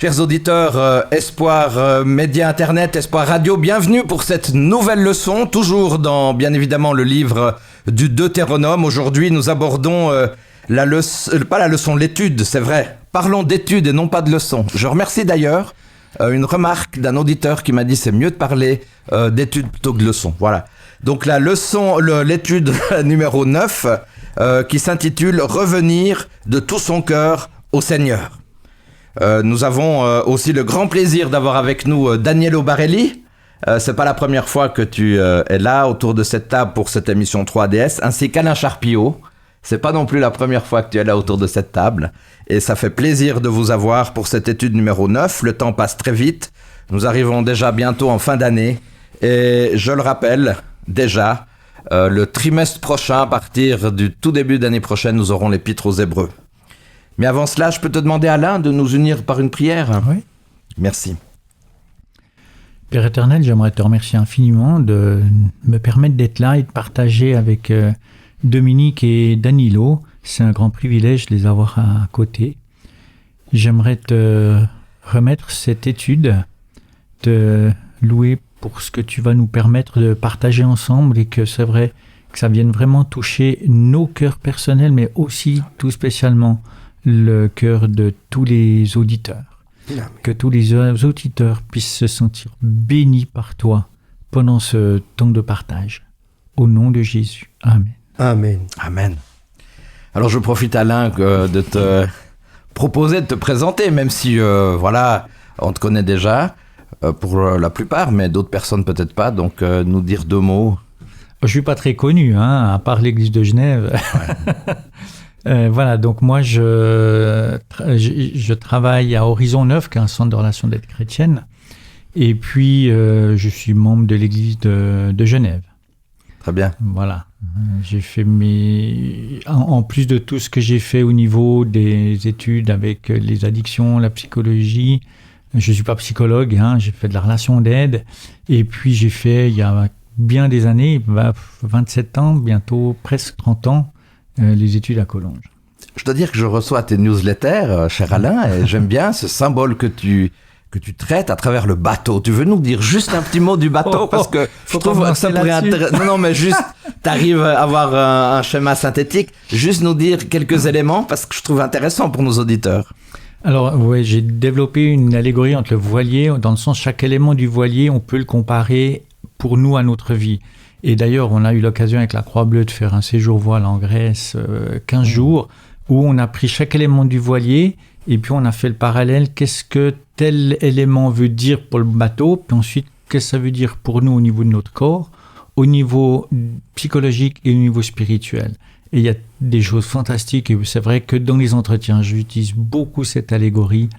Chers auditeurs, Espoir Média Internet, Espoir Radio, bienvenue pour cette nouvelle leçon, toujours dans, bien évidemment, le livre du Deutéronome. Aujourd'hui, nous abordons l'étude, c'est vrai. Parlons d'étude et non pas de leçon. Je remercie d'ailleurs une remarque d'un auditeur qui m'a dit c'est mieux de parler d'étude plutôt que de leçon. Voilà. Donc l'étude numéro 9 qui s'intitule « Revenir de tout son cœur au Seigneur ». Nous avons aussi le grand plaisir d'avoir avec nous Danielo Barelli. C'est pas la première fois que tu es là autour de cette table pour cette émission 3DS, ainsi qu'Alain Charpillot. C'est pas non plus la première fois que tu es là autour de cette table. Et ça fait plaisir de vous avoir pour cette étude numéro 9. Le temps passe très vite. Nous arrivons déjà bientôt en fin d'année. Et je le rappelle, déjà, le trimestre prochain, à partir du tout début d'année prochaine, nous aurons l'Épître aux Hébreux. Mais avant cela, je peux te demander, Alain, de nous unir par une prière ? Oui. Merci. Père éternel, j'aimerais te remercier infiniment de me permettre d'être là et de partager avec Dominique et Danilo. C'est un grand privilège de les avoir à côté. J'aimerais te remettre cette étude, te louer pour ce que tu vas nous permettre de partager ensemble et que c'est vrai que ça vienne vraiment toucher nos cœurs personnels, mais aussi tout spécialement le cœur de tous les auditeurs. Amen. Que tous les auditeurs puissent se sentir bénis par toi pendant ce temps de partage. Au nom de Jésus. Amen. Amen. Amen. Alors je profite, Alain, de te proposer de te présenter, même si on te connaît déjà pour la plupart, mais d'autres personnes peut-être pas, donc nous dire deux mots. Je suis pas très connu, à part l'église de Genève. Ouais. Voilà, donc moi je travaille à Horizon 9, qui est un centre de relations d'aide chrétienne, et puis je suis membre de l'église de Genève. Très bien. Voilà, j'ai fait en plus de tout ce que j'ai fait au niveau des études avec les addictions, la psychologie, je suis pas psychologue, j'ai fait de la relation d'aide, et puis j'ai fait il y a bien des années, 27 ans, bientôt presque 30 ans, les études à Collonges. Je dois dire que je reçois tes newsletters, cher Alain, et j'aime bien ce symbole que tu traites à travers le bateau. Tu veux nous dire juste un petit mot du bateau, parce que je trouve que ça pourrait intéresser. Non, mais juste, t'arrives à avoir un schéma synthétique, juste nous dire quelques éléments, parce que je trouve intéressant pour nos auditeurs. Alors, oui, j'ai développé une allégorie entre le voilier, dans le sens chaque élément du voilier, on peut le comparer pour nous à notre vie. Et d'ailleurs, on a eu l'occasion avec la Croix-Bleue de faire un séjour voile en Grèce, 15 jours, où on a pris chaque élément du voilier et puis on a fait le parallèle. Qu'est-ce que tel élément veut dire pour le bateau? Puis ensuite, qu'est-ce que ça veut dire pour nous au niveau de notre corps, au niveau psychologique et au niveau spirituel? Et il y a des choses fantastiques. Et c'est vrai que dans les entretiens, j'utilise beaucoup cette allégorie,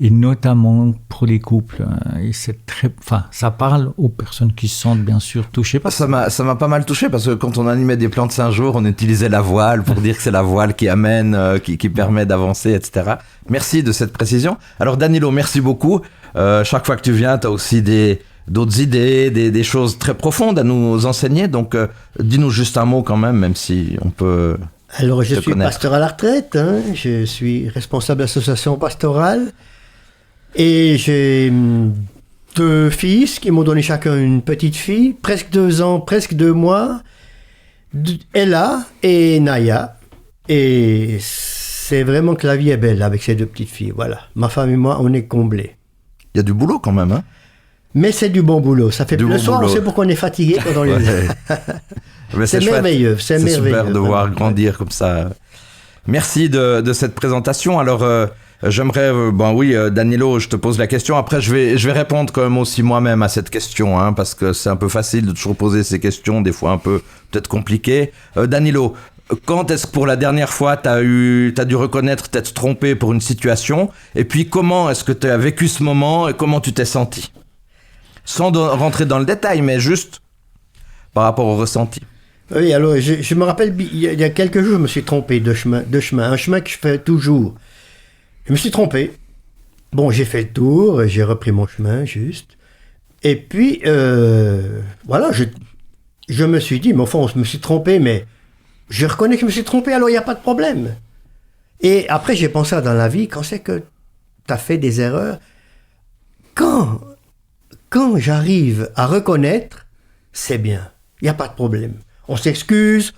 et notamment pour les couples. Et ça parle aux personnes qui se sentent bien sûr touchées. Ça m'a pas mal touché, parce que quand on animait des plans de 5 jours, on utilisait la voile pour dire que c'est la voile qui amène, qui permet d'avancer, etc. Merci de cette précision. Alors Danilo, merci beaucoup. Chaque fois que tu viens, tu as aussi d'autres idées, des choses très profondes à nous enseigner. Donc dis-nous juste un mot quand même si on peut. Alors je suis pasteur à la retraite, je suis responsable d'association pastorale. Et j'ai 2 fils qui m'ont donné chacun une petite fille, presque 2 ans, presque 2 mois, Ella et Naya. Et c'est vraiment que la vie est belle avec ces 2 petites filles. Voilà, ma femme et moi, on est comblés. Il y a du boulot quand même, Mais c'est du bon boulot. Ça fait le soir, on sait pourquoi on est fatigué quand on les. Mais c'est merveilleux, c'est merveilleux. Super de voir grandir comme ça. Merci de cette présentation. Alors. J'aimerais, Danilo, je te pose la question. Après, je vais répondre quand même aussi moi-même à cette question, parce que c'est un peu facile de toujours poser ces questions, des fois un peu peut-être compliquées. Danilo, quand est-ce que pour la dernière fois t'as dû reconnaître t'être trompé pour une situation? Et puis comment est-ce que tu as vécu ce moment et comment tu t'es senti? Sans rentrer dans le détail, mais juste par rapport au ressenti. Oui, alors je me rappelle, il y a quelques jours, je me suis trompé de chemin. Un chemin que je fais toujours. Je me suis trompé. Bon, j'ai fait le tour, j'ai repris mon chemin, juste. Et puis, voilà, je me suis dit, mais au fond, je me suis trompé, mais je reconnais que je me suis trompé, alors il n'y a pas de problème. Et après, j'ai pensé dans la vie, quand c'est que tu as fait des erreurs. Quand j'arrive à reconnaître, c'est bien. Il n'y a pas de problème. On s'excuse,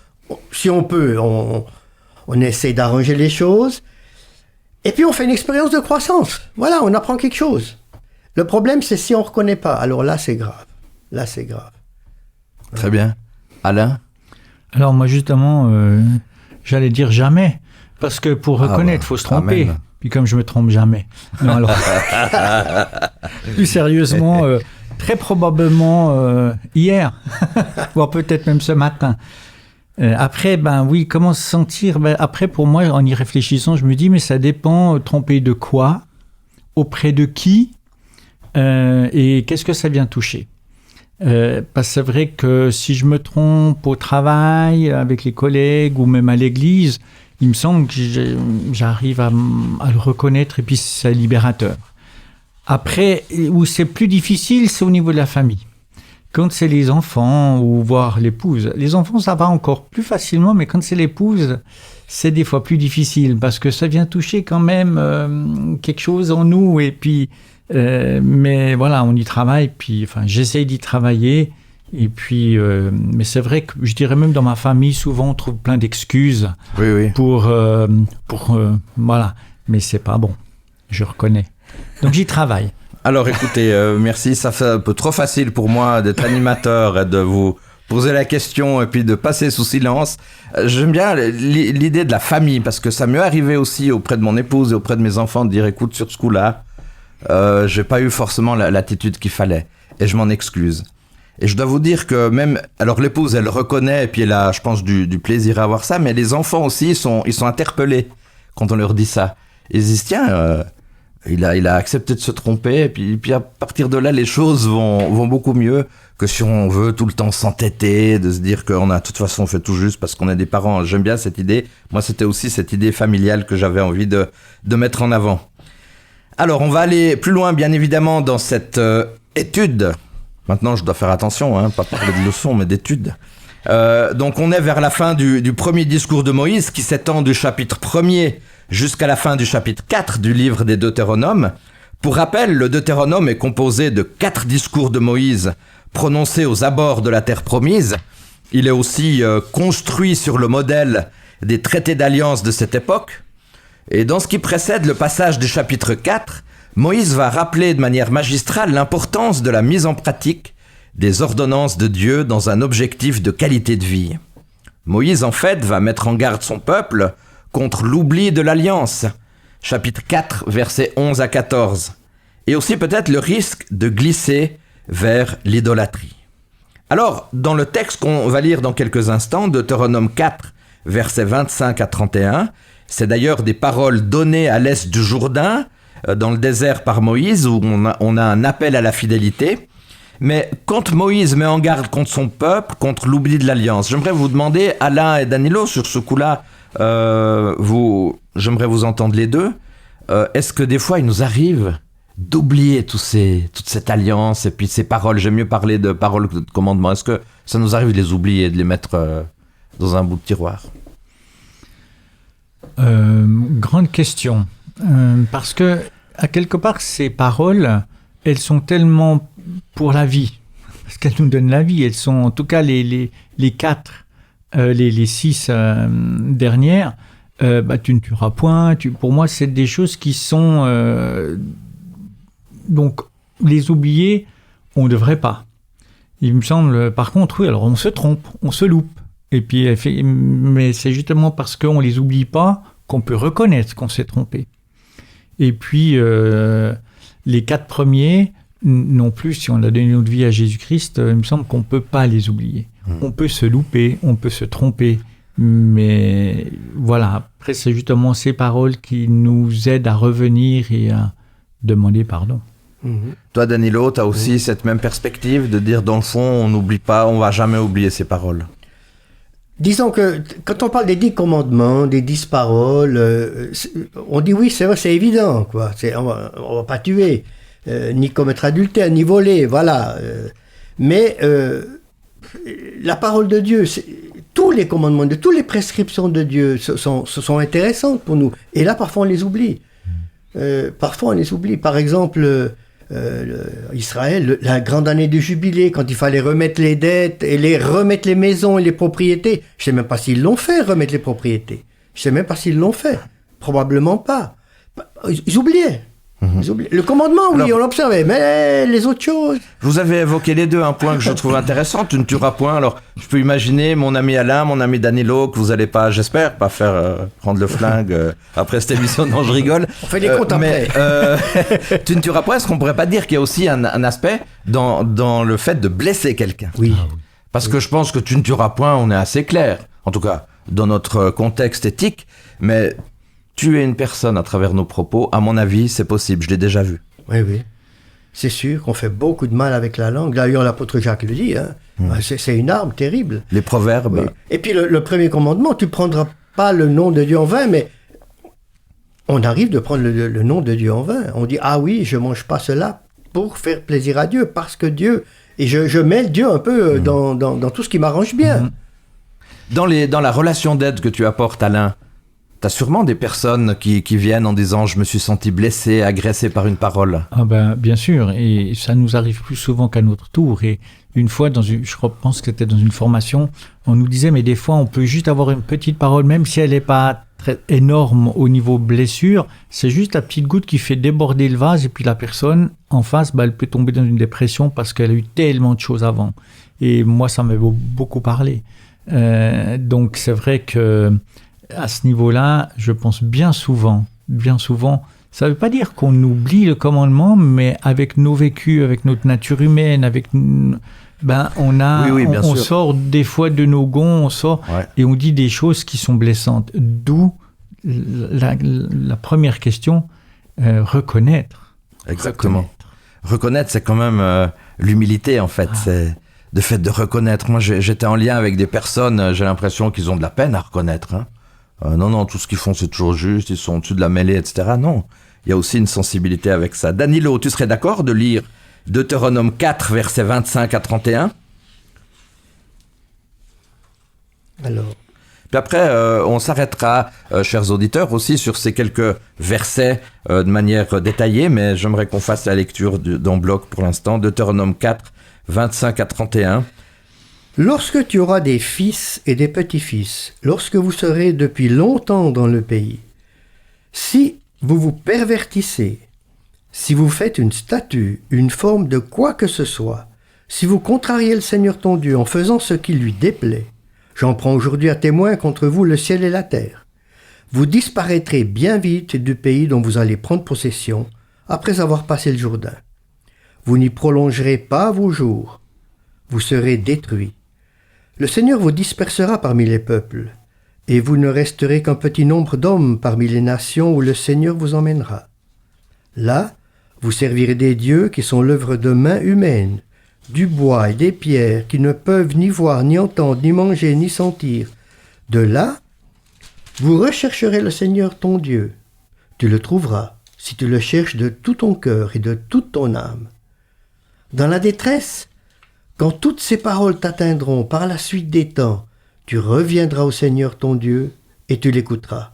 si on peut, on essaie d'arranger les choses. Et puis on fait une expérience de croissance. Voilà, on apprend quelque chose. Le problème, c'est si on ne reconnaît pas. Alors là, c'est grave. Là, c'est grave. Très bien. Alain ? Alors moi, justement, j'allais dire jamais. Parce que pour reconnaître, il faut se tromper. Amen. Puis comme je me trompe jamais. Non, alors, plus sérieusement, très probablement hier, voire peut-être même ce matin. Après, oui, comment se sentir ? Après, pour moi, en y réfléchissant, je me dis, mais ça dépend, tromper de quoi, auprès de qui, et qu'est-ce que ça vient toucher ? Parce que c'est vrai que si je me trompe au travail, avec les collègues, ou même à l'église, il me semble que j'arrive à le reconnaître, et puis c'est libérateur. Après, où c'est plus difficile, c'est au niveau de la famille. Quand c'est les enfants ou voire l'épouse, les enfants ça va encore plus facilement, mais quand c'est l'épouse, c'est des fois plus difficile parce que ça vient toucher quand même quelque chose en nous et puis mais voilà, on y travaille, puis enfin j'essaye d'y travailler et puis mais c'est vrai que je dirais même dans ma famille souvent on trouve plein d'excuses pour voilà, mais c'est pas bon, je reconnais. Donc j'y travaille. Alors écoutez, merci, ça fait un peu trop facile pour moi d'être animateur et de vous poser la question et puis de passer sous silence. J'aime bien l'idée de la famille parce que ça m'est arrivé aussi auprès de mon épouse et auprès de mes enfants de dire écoute, sur ce coup-là, j'ai pas eu forcément l'attitude qu'il fallait et je m'en excuse. Et je dois vous dire que même, alors l'épouse elle reconnaît et puis elle a, je pense, du plaisir à avoir ça, mais les enfants aussi ils sont interpellés quand on leur dit ça. Ils disent tiens, il a accepté de se tromper et puis à partir de là les choses vont beaucoup mieux que si on veut tout le temps s'entêter, de se dire qu'on a de toute façon fait tout juste parce qu'on est des parents. J'aime bien cette idée. Moi c'était aussi cette idée familiale que j'avais envie de mettre en avant. Alors on va aller plus loin bien évidemment dans cette étude. Maintenant je dois faire attention, pas parler de leçons mais d'études. Donc on est vers la fin du premier discours de Moïse qui s'étend du chapitre 1er jusqu'à la fin du chapitre 4 du livre des Deutéronomes. Pour rappel, le Deutéronome est composé de 4 discours de Moïse prononcés aux abords de la terre promise. Il est aussi construit sur le modèle des traités d'alliance de cette époque. Et dans ce qui précède le passage du chapitre 4, Moïse va rappeler de manière magistrale l'importance de la mise en pratique des ordonnances de Dieu dans un objectif de qualité de vie. Moïse, en fait, va mettre en garde son peuple contre l'oubli de l'alliance, chapitre 4, versets 11 à 14, et aussi peut-être le risque de glisser vers l'idolâtrie. Alors, dans le texte qu'on va lire dans quelques instants, Deutéronome 4, versets 25 à 31, c'est d'ailleurs des paroles données à l'est du Jourdain, dans le désert par Moïse, où on a un appel à la fidélité. Mais quand Moïse met en garde contre son peuple, contre l'oubli de l'alliance, j'aimerais vous demander, Alain et Danilo, sur ce coup-là, j'aimerais vous entendre les deux. Est-ce que des fois il nous arrive d'oublier toute cette alliance et puis ces paroles? J'aime mieux parler de paroles que de commandements. Est-ce que ça nous arrive de les oublier, de les mettre dans un bout de tiroir? Grande question. Parce que, à quelque part, ces paroles, elles sont tellement pour la vie. Parce qu'elles nous donnent la vie. Elles sont, en tout cas, les 4. Les 6 dernières, tu ne tueras point. Pour moi, c'est des choses qui sont... donc, les oublier, on ne devrait pas. Il me semble, par contre, oui, alors on se trompe, on se loupe. Et puis, mais c'est justement parce qu'on ne les oublie pas qu'on peut reconnaître qu'on s'est trompé. Et puis, les 4 premiers, non plus, si on a donné notre vie à Jésus-Christ, il me semble qu'on ne peut pas les oublier. On peut se louper, on peut se tromper, mais voilà, après c'est justement ces paroles qui nous aident à revenir et à demander pardon. Toi Danilo, tu as aussi cette même perspective de dire dans le fond, on n'oublie pas, on ne va jamais oublier ces paroles. Disons que quand on parle des 10 commandements, des 10 paroles, on dit oui, c'est vrai, c'est évident, quoi. On va pas tuer, ni commettre adultère, ni voler, voilà. Mais la parole de Dieu, tous les commandements, toutes les prescriptions de Dieu sont intéressantes pour nous. Et là, parfois, on les oublie. parfois on les oublie. Par exemple, Israël, la grande année du jubilé, quand il fallait remettre les dettes et remettre les maisons et les propriétés. Je ne sais même pas s'ils l'ont fait, remettre les propriétés. Je ne sais même pas s'ils l'ont fait. Probablement pas. Ils oubliaient. Le commandement, oui, alors, on l'observait, mais les autres choses... Vous avez évoqué les deux, un point que je trouve intéressant, tu ne tueras point. Alors, je peux imaginer mon ami Alain, mon ami Danilo, que vous n'allez pas, j'espère, pas faire prendre le flingue après cette émission. Non, je rigole. On fait des comptes après. Tu ne tueras point, est-ce qu'on ne pourrait pas dire qu'il y a aussi un aspect dans le fait de blesser quelqu'un? Oui. Parce que je pense que tu ne tueras point, on est assez clair, en tout cas, dans notre contexte éthique, mais... Tuer une personne à travers nos propos, à mon avis, c'est possible. Je l'ai déjà vu. Oui, oui. C'est sûr qu'on fait beaucoup de mal avec la langue. D'ailleurs, l'apôtre Jacques le dit. Hein. C'est une arme terrible. Les proverbes. Oui. Et puis, le premier commandement, tu ne prendras pas le nom de Dieu en vain, mais on arrive de prendre le nom de Dieu en vain. On dit, ah oui, je ne mange pas cela pour faire plaisir à Dieu, parce que Dieu... Et je mêle Dieu un peu dans tout ce qui m'arrange bien. Dans la relation d'aide que tu apportes, Alain, t'as sûrement des personnes qui viennent en disant « je me suis senti blessé, agressé par une parole ». Ah ben, bien sûr, et ça nous arrive plus souvent qu'à notre tour. Et une fois, je pense que c'était dans une formation, on nous disait « mais des fois, on peut juste avoir une petite parole, même si elle n'est pas très énorme au niveau blessure, c'est juste la petite goutte qui fait déborder le vase, et puis la personne en face, elle peut tomber dans une dépression parce qu'elle a eu tellement de choses avant. » Et moi, ça m'avait beaucoup parlé. Donc, c'est vrai que à ce niveau-là, je pense bien souvent, ça ne veut pas dire qu'on oublie le commandement, mais avec nos vécus, avec notre nature humaine, on sort des fois de nos gonds, et on dit des choses qui sont blessantes. D'où la première question, reconnaître. Exactement. Reconnaître, c'est quand même l'humilité, en fait. C'est le fait de reconnaître. Moi, j'étais en lien avec des personnes, j'ai l'impression qu'ils ont de la peine à reconnaître, hein. Non, tout ce qu'ils font, c'est toujours juste, ils sont au-dessus de la mêlée, etc. Non, il y a aussi une sensibilité avec ça. Danilo, tu serais d'accord de lire Deutéronome 4, versets 25 à 31 ? Alors. Puis après, on s'arrêtera, chers auditeurs, aussi sur ces quelques versets de manière détaillée, mais j'aimerais qu'on fasse la lecture d'un bloc pour l'instant. Deutéronome 4, 25 à 31. Lorsque tu auras des fils et des petits-fils, lorsque vous serez depuis longtemps dans le pays, si vous vous pervertissez, si vous faites une statue, une forme de quoi que ce soit, si vous contrariez le Seigneur ton Dieu en faisant ce qui lui déplaît, j'en prends aujourd'hui à témoin contre vous le ciel et la terre. Vous disparaîtrez bien vite du pays dont vous allez prendre possession après avoir passé le Jourdain. Vous n'y prolongerez pas vos jours. Vous serez détruits. Le Seigneur vous dispersera parmi les peuples, et vous ne resterez qu'un petit nombre d'hommes parmi les nations où le Seigneur vous emmènera. Là, vous servirez des dieux qui sont l'œuvre de mains humaines, du bois et des pierres qui ne peuvent ni voir, ni entendre, ni manger, ni sentir. De là, vous rechercherez le Seigneur ton Dieu. Tu le trouveras si tu le cherches de tout ton cœur et de toute ton âme. Dans la détresse, quand toutes ces paroles t'atteindront par la suite des temps, tu reviendras au Seigneur ton Dieu et tu l'écouteras.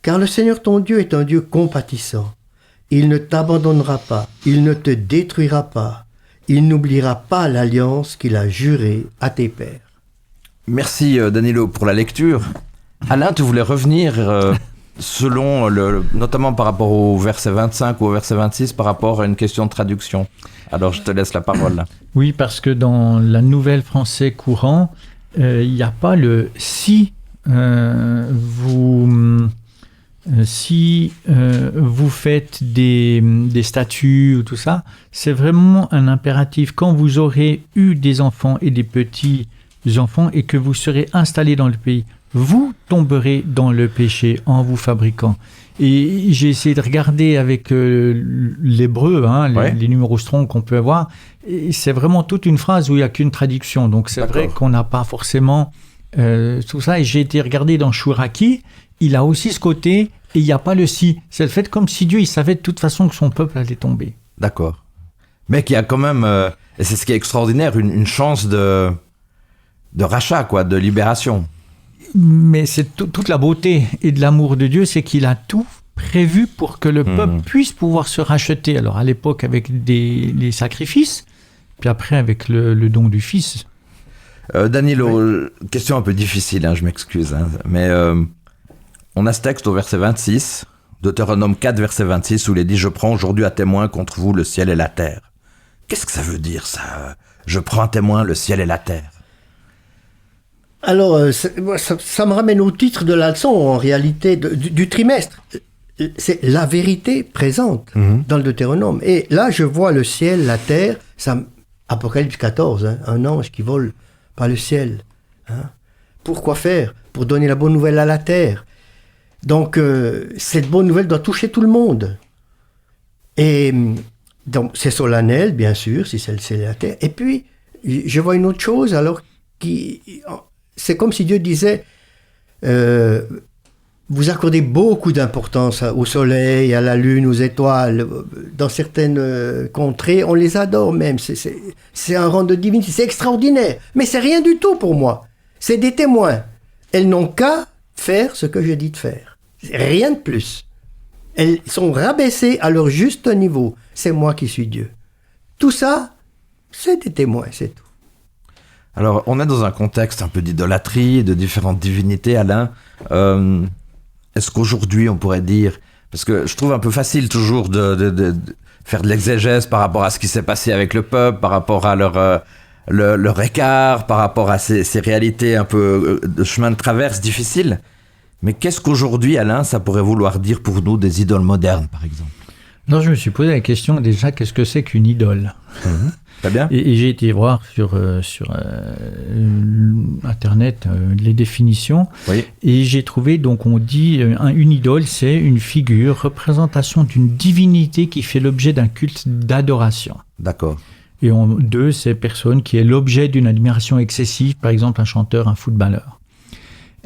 Car le Seigneur ton Dieu est un Dieu compatissant. Il ne t'abandonnera pas, il ne te détruira pas, il n'oubliera pas l'alliance qu'il a jurée à tes pères. Merci Danilo pour la lecture. Alain, tu voulais revenir selon notamment par rapport au verset 25 ou au verset 26 par rapport à une question de traduction. Alors je te laisse la parole là. Oui, parce que dans la nouvelle français courant, il n'y a pas le si vous faites des statuts ou tout ça, c'est vraiment un impératif. Quand vous aurez eu des enfants et des petits enfants et que vous serez installés dans le pays, vous tomberez dans le péché en vous fabriquant. Et j'ai essayé de regarder avec l'hébreu, les numéros strong qu'on peut avoir, et c'est vraiment toute une phrase où il n'y a qu'une traduction. Donc c'est vrai qu'on n'a pas forcément tout ça. Et j'ai été regarder dans Chouraki, il a aussi ce côté, et il n'y a pas le si. C'est le fait comme si Dieu il savait de toute façon que son peuple allait tomber. D'accord. Mais qu'il y a quand même, et c'est ce qui est extraordinaire, une chance de rachat, quoi, de libération. Mais c'est toute la beauté et de l'amour de Dieu, c'est qu'il a tout prévu pour que le peuple puisse pouvoir se racheter. Alors à l'époque avec les sacrifices, puis après avec le don du Fils. Danilo, question un peu difficile, je m'excuse, mais on a ce texte au verset 26, Deutéronome 4, verset 26, où il est dit « Je prends aujourd'hui à témoin contre vous le ciel et la terre ». Qu'est-ce que ça veut dire, ça ? Je prends à témoin le ciel et la terre. Alors, ça me ramène au titre de la leçon, en réalité, du trimestre. C'est la vérité présente dans le Deutéronome. Et là, je vois le ciel, la terre, Apocalypse 14, un ange qui vole par le ciel. Pourquoi faire ? Pour donner la bonne nouvelle à la terre. Donc, cette bonne nouvelle doit toucher tout le monde. Et donc, c'est solennel, bien sûr, si c'est le ciel et la terre. Et puis, je vois une autre chose, alors, c'est comme si Dieu disait, vous accordez beaucoup d'importance au soleil, à la lune, aux étoiles. Dans certaines contrées, on les adore même. C'est un rang de divinité, c'est extraordinaire. Mais c'est rien du tout pour moi. C'est des témoins. Elles n'ont qu'à faire ce que je dis de faire. Rien de plus. Elles sont rabaissées à leur juste niveau. C'est moi qui suis Dieu. Tout ça, c'est des témoins, c'est tout. Alors, on est dans un contexte un peu d'idolâtrie, de différentes divinités, Alain. Est-ce qu'aujourd'hui, on pourrait dire... Parce que je trouve un peu facile toujours de faire de l'exégèse par rapport à ce qui s'est passé avec le peuple, par rapport à leur écart, par rapport à ces réalités un peu de chemin de traverse difficiles. Mais qu'est-ce qu'aujourd'hui, Alain, ça pourrait vouloir dire pour nous des idoles modernes, par exemple ? Non, je me suis posé la question déjà, qu'est-ce que c'est qu'une idole ? Très bien. Et j'ai été voir sur Internet les définitions. Oui. Et j'ai trouvé, donc on dit, une idole, c'est une figure, représentation d'une divinité qui fait l'objet d'un culte d'adoration. D'accord. Et deux, c'est personne qui est l'objet d'une admiration excessive, par exemple un chanteur, un footballeur.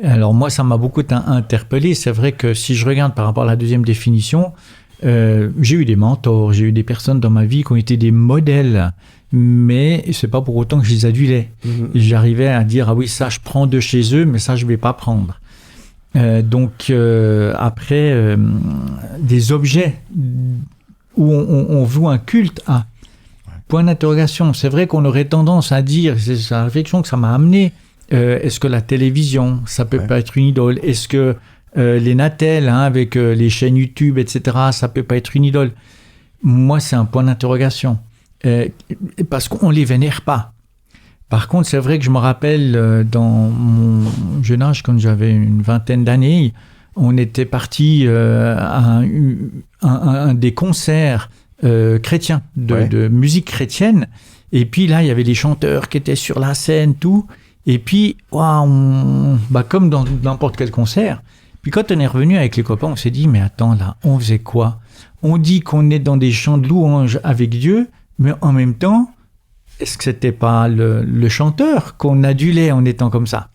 Alors moi, ça m'a beaucoup interpellé. C'est vrai que si je regarde par rapport à la deuxième définition, j'ai eu des mentors, j'ai eu des personnes dans ma vie qui ont été des modèles, mais c'est pas pour autant que je les adulais. J'arrivais à dire, ah oui, ça je prends de chez eux, mais ça je vais pas prendre. Donc après, des objets où on voue un culte à point d'interrogation. C'est vrai qu'on aurait tendance à dire, c'est la réflexion que ça m'a amené, est-ce que la télévision, ça peut pas être une idole ? Est-ce que les Natel, avec les chaînes YouTube, etc., ça peut pas être une idole. Moi, c'est un point d'interrogation. Parce qu'on les vénère pas. Par contre, c'est vrai que je me rappelle, dans mon jeune âge, quand j'avais une vingtaine d'années, on était parti à un des concerts chrétiens, de musique chrétienne. Et puis là, il y avait des chanteurs qui étaient sur la scène, tout. Et puis, comme dans n'importe quel concert, puis quand on est revenu avec les copains, on s'est dit, mais attends, là, on faisait quoi ? On dit qu'on est dans des chants de louange avec Dieu, mais en même temps, est-ce que c'était pas le chanteur qu'on adulait en étant comme ça ?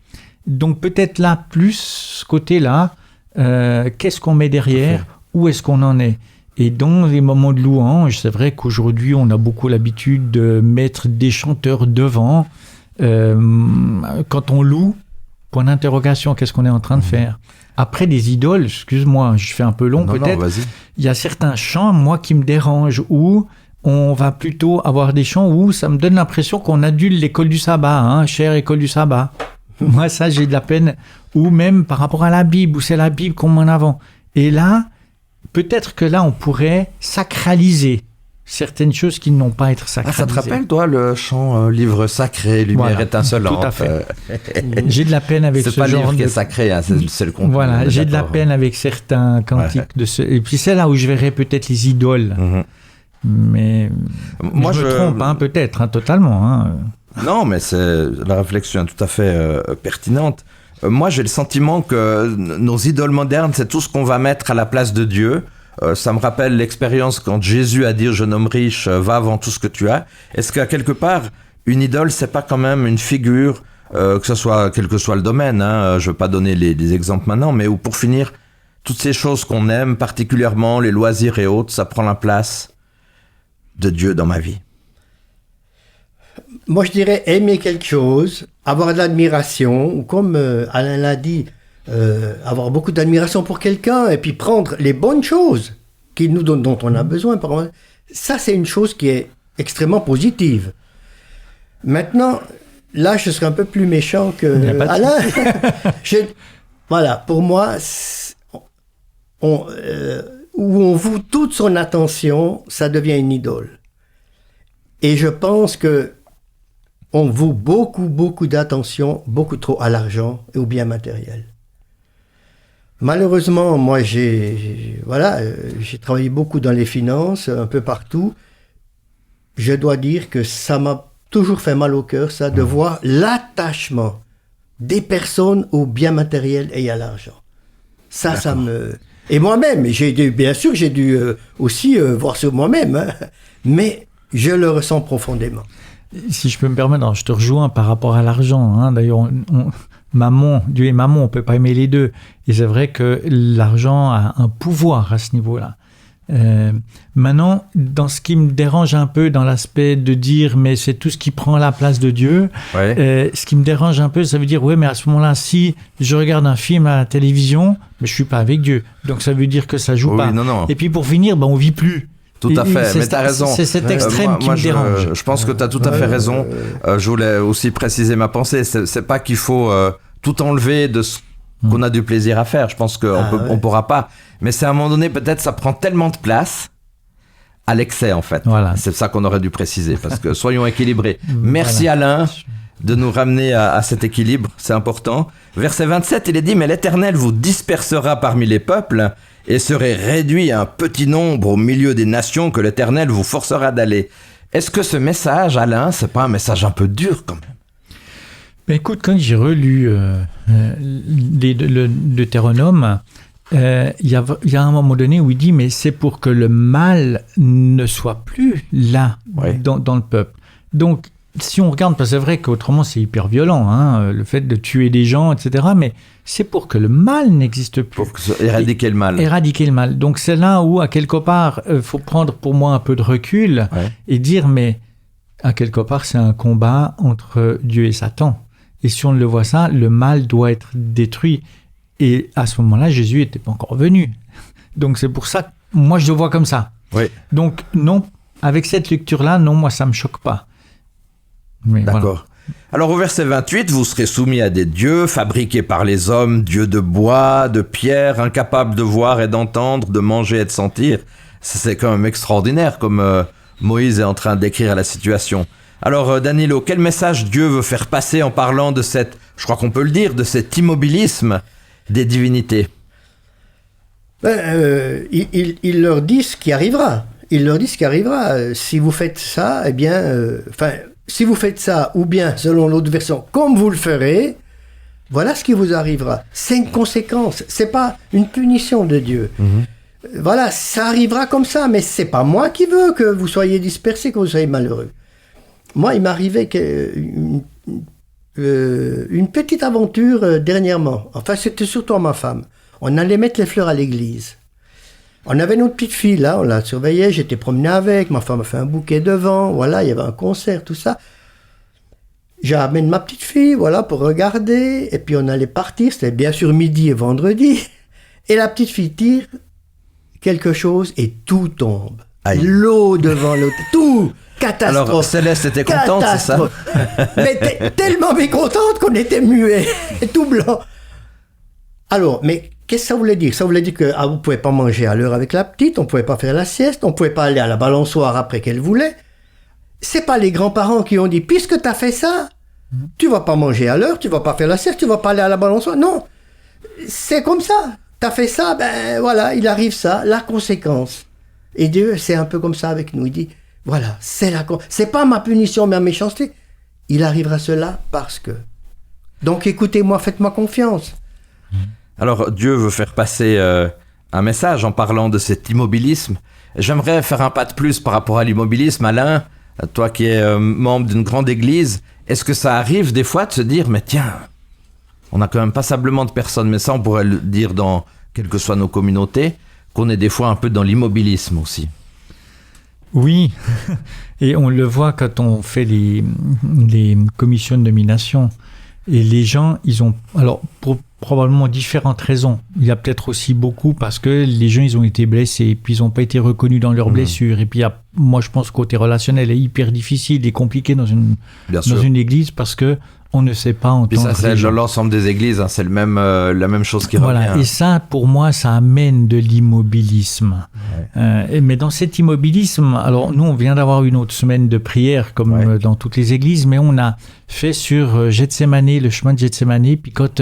Donc peut-être là, plus ce côté-là, qu'est-ce qu'on met derrière ? Où est-ce qu'on en est ? Et dans les moments de louange, c'est vrai qu'aujourd'hui, on a beaucoup l'habitude de mettre des chanteurs devant. Quand on loue, point d'interrogation, qu'est-ce qu'on est en train de faire ? Après, des idoles, excuse-moi, je fais un peu long peut-être. Non, vas-y. Il y a certains chants, moi, qui me dérangent, où on va plutôt avoir des chants où ça me donne l'impression qu'on adule l'école du sabbat, chère école du sabbat. Moi, ça, j'ai de la peine. Ou même par rapport à la Bible, où c'est la Bible qu'on met en avant. Et là, peut-être que là, on pourrait sacraliser certaines choses qui n'ont pas à être sacralisées. Ça te rappelle, toi, le chant livre sacré, lumière étincelante. Tout à fait. J'ai de la peine avec ce genre de... C'est pas le livre qui est sacré, c'est le contenu. Voilà, j'ai de la peine avec certains cantiques Et puis c'est là où je verrais peut-être les idoles. Mais moi, je me trompe, peut-être, totalement. Non, mais la réflexion est tout à fait pertinente. Moi, j'ai le sentiment que nos idoles modernes, c'est tout ce qu'on va mettre à la place de Dieu. Ça me rappelle l'expérience quand Jésus a dit au jeune homme riche, va avant tout ce que tu as. Est-ce qu'à quelque part, une idole, c'est pas quand même une figure, que ce soit, quel que soit le domaine, je veux pas donner les exemples maintenant, mais où pour finir, toutes ces choses qu'on aime particulièrement, les loisirs et autres, ça prend la place de Dieu dans ma vie. Moi, je dirais aimer quelque chose, avoir de l'admiration, ou comme Alain l'a dit, avoir beaucoup d'admiration pour quelqu'un et puis prendre les bonnes choses qu'il nous donne, dont on a besoin. Ça, c'est une chose qui est extrêmement positive. Maintenant, là, je serai un peu plus méchant que Alain. Voilà, pour moi, où on voue toute son attention, ça devient une idole. Et je pense que on voue beaucoup d'attention, beaucoup trop à l'argent et au bien matériel. Malheureusement, moi, j'ai travaillé beaucoup dans les finances, un peu partout. Je dois dire que ça m'a toujours fait mal au cœur, ça, de voir l'attachement des personnes au bien matériel et à l'argent. Ça me... Et moi-même, bien sûr, j'ai dû aussi voir sur moi-même, hein, mais je le ressens profondément. Si je peux me permettre, alors je te rejoins par rapport à l'argent. Hein. D'ailleurs, Dieu et maman, on ne peut pas aimer les deux. Et c'est vrai que l'argent a un pouvoir à ce niveau-là. Maintenant, dans ce qui me dérange un peu dans l'aspect de dire mais c'est tout ce qui prend la place de Dieu, ce qui me dérange un peu, ça veut dire mais à ce moment-là, si je regarde un film à la télévision, mais je suis pas avec Dieu, donc ça veut dire que ça joue pas. Non. Et puis pour finir, on vit plus. Tout à fait, mais tu as raison. C'est cet extrême qui me dérange. Je pense que tu as tout à fait raison. Je voulais aussi préciser ma pensée. C'est pas qu'il faut tout enlever de ce qu'on a du plaisir à faire. Je pense qu'on pourra pas. Mais c'est à un moment donné, peut-être, ça prend tellement de place à l'excès, en fait. Voilà. C'est ça qu'on aurait dû préciser, parce que soyons équilibrés. Merci Alain de nous ramener à cet équilibre, c'est important. Verset 27, il est dit « Mais l'Éternel vous dispersera parmi les peuples et serez réduit à un petit nombre au milieu des nations que l'Éternel vous forcera d'aller. » Est-ce que ce message, Alain, c'est pas un message un peu dur quand même? Écoute, quand j'ai relu le Deutéronome, il y a un moment donné où il dit mais c'est pour que le mal ne soit plus là dans le peuple. Donc si on regarde, parce que c'est vrai qu'autrement c'est hyper violent, hein, le fait de tuer des gens, etc. Mais c'est pour que le mal n'existe plus. Pour éradiquer le mal. Éradiquer le mal. Donc c'est là où à quelque part faut prendre pour moi un peu de recul et dire mais à quelque part c'est un combat entre Dieu et Satan. Et si on le voit ça, le mal doit être détruit. Et à ce moment-là, Jésus n'était pas encore venu. Donc c'est pour ça que moi je le vois comme ça. Oui. Donc non, avec cette lecture-là, non, moi ça ne me choque pas. Mais d'accord. Voilà. Alors au verset 28, vous serez soumis à des dieux fabriqués par les hommes, dieux de bois, de pierre, incapables de voir et d'entendre, de manger et de sentir. C'est quand même extraordinaire comme Moïse est en train de décrire la situation. Alors Danilo, quel message Dieu veut faire passer en parlant de cette, je crois qu'on peut le dire, de cet immobilisme des divinités? Il leur dit ce qui arrivera. Il leur dit ce qui arrivera. Si vous faites ça, eh bien... si vous faites ça, ou bien, selon l'autre version, comme vous le ferez, voilà ce qui vous arrivera. C'est une conséquence. C'est pas une punition de Dieu. Voilà, ça arrivera comme ça, mais c'est pas moi qui veux que vous soyez dispersés, que vous soyez malheureux. Moi, il m'arrivait une petite aventure dernièrement. Enfin, c'était surtout ma femme. On allait mettre les fleurs à l'église. On avait notre petite fille là, on la surveillait, j'étais promené avec, ma femme a fait un bouquet devant, voilà, il y avait un concert, tout ça. J'amène ma petite fille, voilà, pour regarder, et puis on allait partir, c'était bien sûr midi et vendredi, et la petite fille tire quelque chose et tout tombe. Aïe. L'eau devant l'autre, tout, catastrophe. Alors Céleste était contente, c'est ça? Mais tellement mécontente qu'on était muet, et tout blanc. Alors, mais qu'est-ce que ça voulait dire? Ça voulait dire que vous ne pouvez pas manger à l'heure avec la petite, on ne pouvait pas faire la sieste, on ne pouvait pas aller à la balançoire après qu'elle voulait. C'est pas les grands-parents qui ont dit, puisque tu as fait ça, tu vas pas manger à l'heure, tu vas pas faire la sieste, tu vas pas aller à la balançoire. Non, c'est comme ça. Tu as fait ça, ben voilà, il arrive ça, la conséquence. Et Dieu, c'est un peu comme ça avec nous. Il dit, voilà, c'est pas ma punition, ma méchanceté. Il arrivera cela parce que. Donc écoutez-moi, faites-moi confiance. Alors, Dieu veut faire passer un message en parlant de cet immobilisme. J'aimerais faire un pas de plus par rapport à l'immobilisme. Alain, toi qui es membre d'une grande église, est-ce que ça arrive des fois de se dire, mais tiens, on n'a quand même passablement de personnes, mais ça on pourrait le dire dans quelles que soient nos communautés, qu'on est des fois un peu dans l'immobilisme aussi? Oui, et on le voit quand on fait les commissions de nomination. Et les gens, ils ont... Alors, pour probablement différentes raisons. Il y a peut-être aussi beaucoup parce que les gens, ils ont été blessés, puis ils n'ont pas été reconnus dans leurs blessures. Et puis, moi, je pense que le côté relationnel est hyper difficile et compliqué dans une église parce que on ne sait pas entendre. Puis ça, c'est l'ensemble des églises, hein, c'est la même chose qui revient. Et ça, pour moi, ça amène de l'immobilisme. Ouais. Mais dans cet immobilisme, alors nous, on vient d'avoir une autre semaine de prière, comme dans toutes les églises, mais on a fait sur Gethsémani, le chemin de Gethsémani, puis quand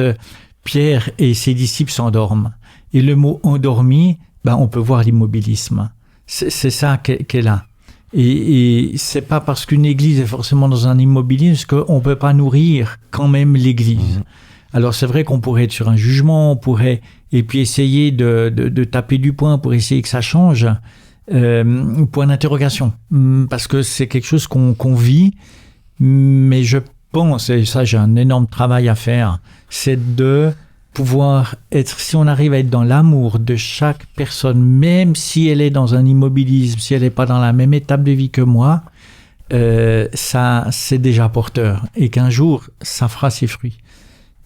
Pierre et ses disciples s'endorment. Et le mot endormi, on peut voir l'immobilisme. C'est ça qu'est là. Et c'est pas parce qu'une église est forcément dans un immobilisme qu'on peut pas nourrir quand même l'église. Alors c'est vrai qu'on pourrait être sur un jugement, on pourrait et puis essayer de taper du poing pour essayer que ça change. Point d'interrogation, parce que c'est quelque chose qu'on vit, mais je pense, et ça j'ai un énorme travail à faire, c'est de pouvoir être, si on arrive à être dans l'amour de chaque personne, même si elle est dans un immobilisme, si elle n'est pas dans la même étape de vie que moi, ça c'est déjà porteur. Et qu'un jour, ça fera ses fruits.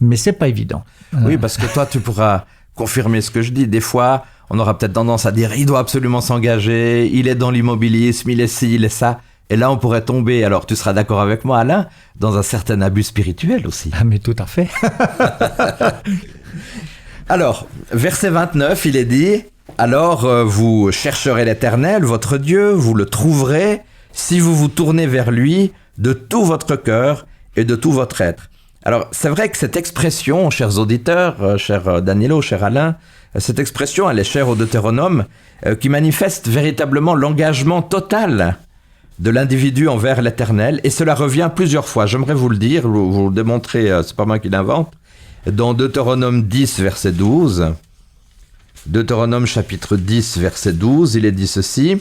Mais c'est pas évident. Oui, parce que toi, tu pourras confirmer ce que je dis. Des fois, on aura peut-être tendance à dire, il doit absolument s'engager, il est dans l'immobilisme, il est ci, il est ça. Et là, on pourrait tomber, alors tu seras d'accord avec moi, Alain, dans un certain abus spirituel aussi. Ah, mais tout à fait. Alors, verset 29, il est dit, « Alors vous chercherez l'Éternel, votre Dieu, vous le trouverez, si vous vous tournez vers lui de tout votre cœur et de tout votre être. » Alors, c'est vrai que cette expression, chers auditeurs, cher Danilo, cher Alain, cette expression, elle est chère au Deutéronome, qui manifeste véritablement l'engagement total de l'individu envers l'Éternel, et cela revient plusieurs fois. J'aimerais vous le dire, vous le démontrer, c'est pas moi qui l'invente. Dans Deutéronome 10, verset 12, Deutéronome chapitre 10, verset 12, il est dit ceci.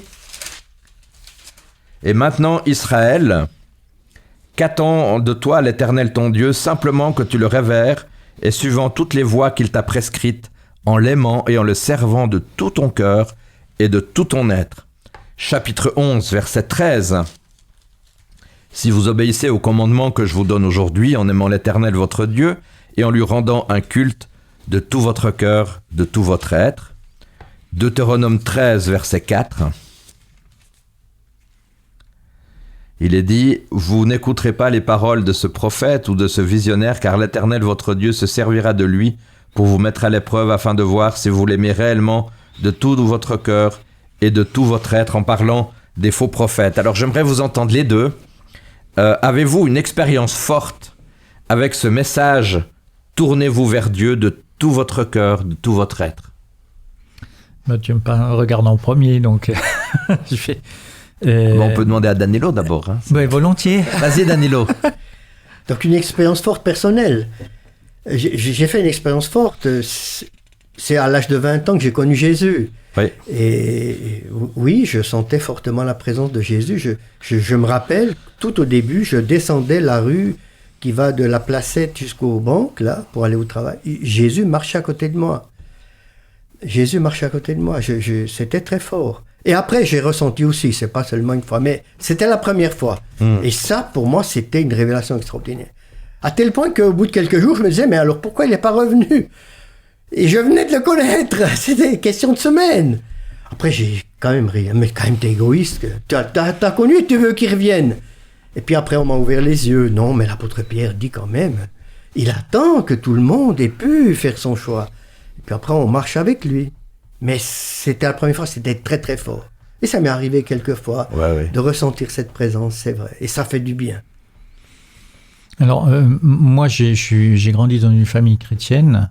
« Et maintenant, Israël, qu'attend de toi l'Éternel ton Dieu, simplement que tu le révères, et suivant toutes les voies qu'il t'a prescrites, en l'aimant et en le servant de tout ton cœur et de tout ton être. » Chapitre 11, verset 13. « Si vous obéissez au commandement que je vous donne aujourd'hui, en aimant l'Éternel votre Dieu, et en lui rendant un culte de tout votre cœur, de tout votre être. » Deutéronome 13, verset 4. Il est dit, « Vous n'écouterez pas les paroles de ce prophète ou de ce visionnaire, car l'Éternel votre Dieu se servira de lui pour vous mettre à l'épreuve afin de voir si vous l'aimez réellement de tout votre cœur et de tout votre être, en parlant des faux prophètes. » Alors j'aimerais vous entendre les deux. Avez-vous une expérience forte avec ce message « Tournez-vous vers Dieu de tout votre cœur, de tout votre être » Tu me regardes en premier, donc je fais... On peut demander à Danilo d'abord. Hein. Oui, volontiers. Vas-y, Danilo. Donc une expérience forte personnelle. J'ai fait une expérience forte. C'est à l'âge de 20 ans que j'ai connu Jésus. Oui. Et oui, je sentais fortement la présence de Jésus. Je me rappelle, tout au début, je descendais la rue qui va de la Placette jusqu'aux banques, là, pour aller au travail. Jésus marchait à côté de moi. Jésus marchait à côté de moi. C'était très fort. Et après, j'ai ressenti aussi, c'est pas seulement une fois, mais c'était la première fois. Et ça, pour moi, c'était une révélation extraordinaire. À tel point qu'au bout de quelques jours, je me disais, mais alors pourquoi il n'est pas revenu ? Et je venais de le connaître. C'était une question de semaine. Après, j'ai quand même ri. Mais quand même, t'es égoïste. T'as connu et tu veux qu'il revienne. Et puis après, on m'a ouvert les yeux. Non, mais l'apôtre Pierre dit quand même, il attend que tout le monde ait pu faire son choix. Et puis après, on marche avec lui. Mais c'était la première fois, c'était très très fort. Et ça m'est arrivé quelques fois de ressentir cette présence, c'est vrai. Et ça fait du bien. Alors, moi, j'ai grandi dans une famille chrétienne,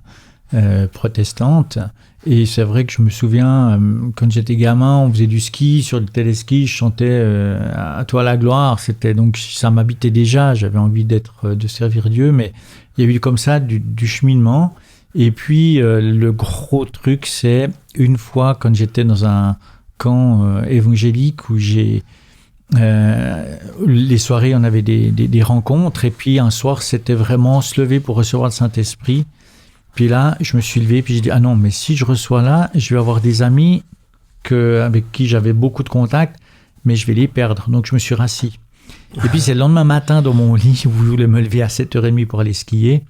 protestante. Et c'est vrai que je me souviens, quand j'étais gamin, on faisait du ski, sur le téléski, je chantais à toi la gloire. Donc, ça m'habitait déjà, j'avais envie de servir Dieu, mais il y a eu comme ça du cheminement. Et puis, le gros truc, c'est une fois, quand j'étais dans un camp évangélique où les soirées, on avait des rencontres. Et puis, un soir, c'était vraiment se lever pour recevoir le Saint-Esprit. Puis là, je me suis levé, puis j'ai dit, ah non, mais si je reçois là, je vais avoir des amis avec qui j'avais beaucoup de contacts, mais je vais les perdre. Donc, je me suis rassis. Et puis c'est le lendemain matin dans mon lit où je voulais me lever à 7h30 pour aller skier.